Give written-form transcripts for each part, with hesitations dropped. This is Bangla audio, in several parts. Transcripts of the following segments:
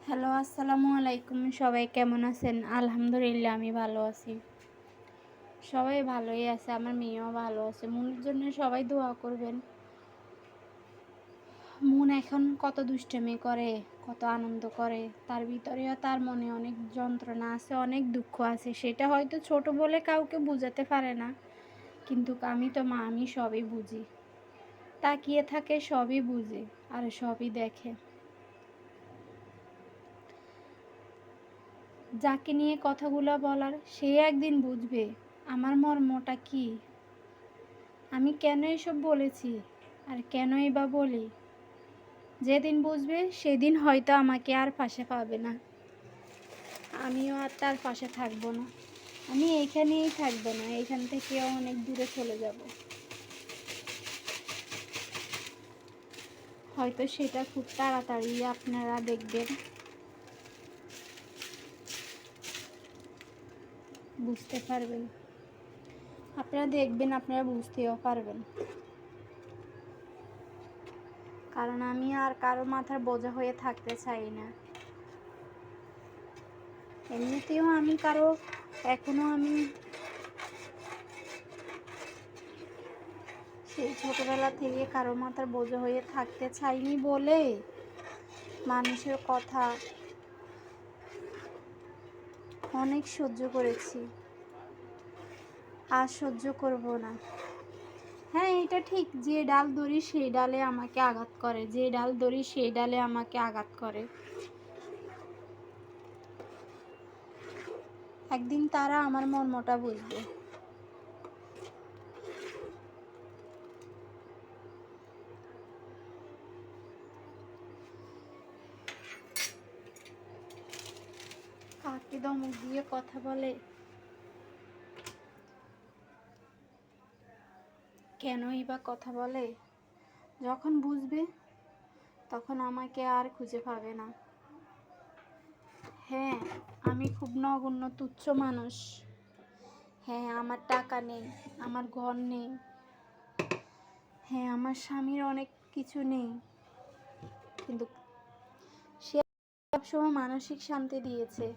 হ্যালো, আসসালামু আলাইকুম। সবাই কেমন আছেন? আলহামদুলিল্লাহ আমি ভালো আছি। সবাই ভালোই আছে, আমার মেয়েও ভালো আছে। মুনের জন্য সবাই দোয়া করবেন। মুন এখন কত দুষ্টামি করে, কত আনন্দ করে। তার ভিতরেও তার মনে অনেক যন্ত্রণা আছে, অনেক দুঃখ আছে। সেটা হয়তো ছোট বলে কাউকে বুঝাতে পারে না। কিন্তু আমি তো মা, আমি সবই বুঝি। তাকিয়ে থাকে, সবই বুঝে আর সবই দেখে। যাকে নিয়ে কথাগুলো বলার সে একদিন বুঝবে আমার মর্মটা কী, আমি কেন এসব বলেছি আর কেনই বা বলি। যেদিন বুঝবে সেদিন হয়তো আমাকে আর পাশে পাবে না, আমিও আর তার পাশে থাকবো না। আমি এইখানেই থাকবো না, এইখান থেকেও অনেক দূরে চলে যাব। হয়তো সেটা খুব তাড়াতাড়ি আপনারা দেখবেন, বুঝতে পারবেন। আপনারা দেখবেন, আপনারা বুঝতেও পারবেন। কারণ আমি আর কারো মাথার বোঝা হয়ে থাকতে চাই না। এমনিতেও আমি কারো এখনো আমি সেই ছোটবেলা থেকে কারো মাথার বোঝা হয়ে থাকতে চাইনি বলে মানুষের কথা অনেক সহ্য করেছি, আর সহ্য করব না। হ্যাঁ, এটা ঠিক, যে ডাল ধরি সেই ডালে আমাকে আঘাত করে, যে ডাল ধরি সেই ডালে আমাকে আঘাত করে। একদিন তারা আমার মর্মটা বুঝবে। কাকে ধমক দিয়ে কথা বলে, কেনই বা কথা বলে, যখন বুঝবে তখন আমাকে আর খুঁজে পাবে না। হ্যাঁ, আমি খুব নগণ্য তুচ্ছ মানুষ। হ্যাঁ, আমার টাকা নেই, আমার ঘর নেই। হ্যাঁ, আমার স্বামীর অনেক কিছু নেই, কিন্তু সে সবসময় মানসিক শান্তি দিয়েছে,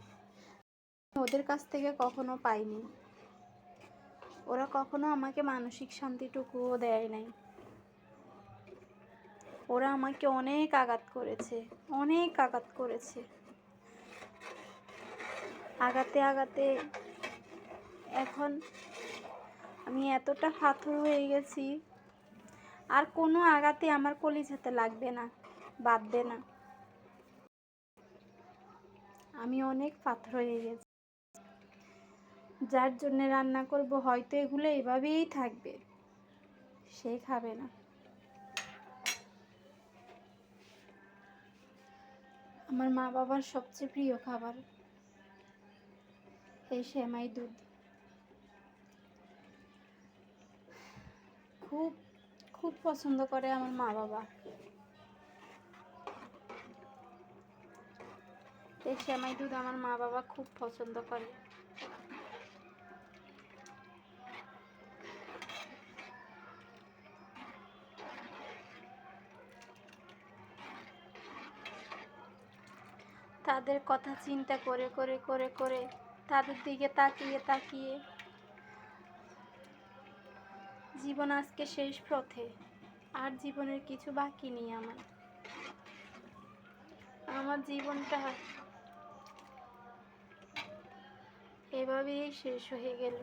ওদের কাছ থেকে কখনো পাইনি। ওরা কখনো আমাকে মানসিক শান্তিটুকুও দেয় নাই। ওরা আমাকে অনেক আঘাত করেছে, অনেক আঘাত করেছে। আঘাতে আঘাতে এখন আমি এতটা পাথর হয়ে গেছি, আর কোনো আঘাতে আমার কলিজাতে লাগবে না, বাঁধবে না। আমি অনেক পাথর হয়ে গেছি। যার জন্য রান্না করব হয়তো এগুলো এভাবেই থাকবে, সে খাবে না। আমার মা বাবার সবচেয়ে প্রিয় খাবার এই সেমাই দুধ। খুব খুব পছন্দ করে আমার মা বাবা এই সেমাই দুধ, আমার মা বাবা খুব পছন্দ করে। তাদের কথা চিন্তা করে করে করে করে তাদের দিকে তাকিয়ে তাকিয়ে জীবন আজকে শেষ পথে। আর জীবনের কিছু বাকি নেই আমার। আমার জীবনটা এভাবেই শেষ হয়ে গেল।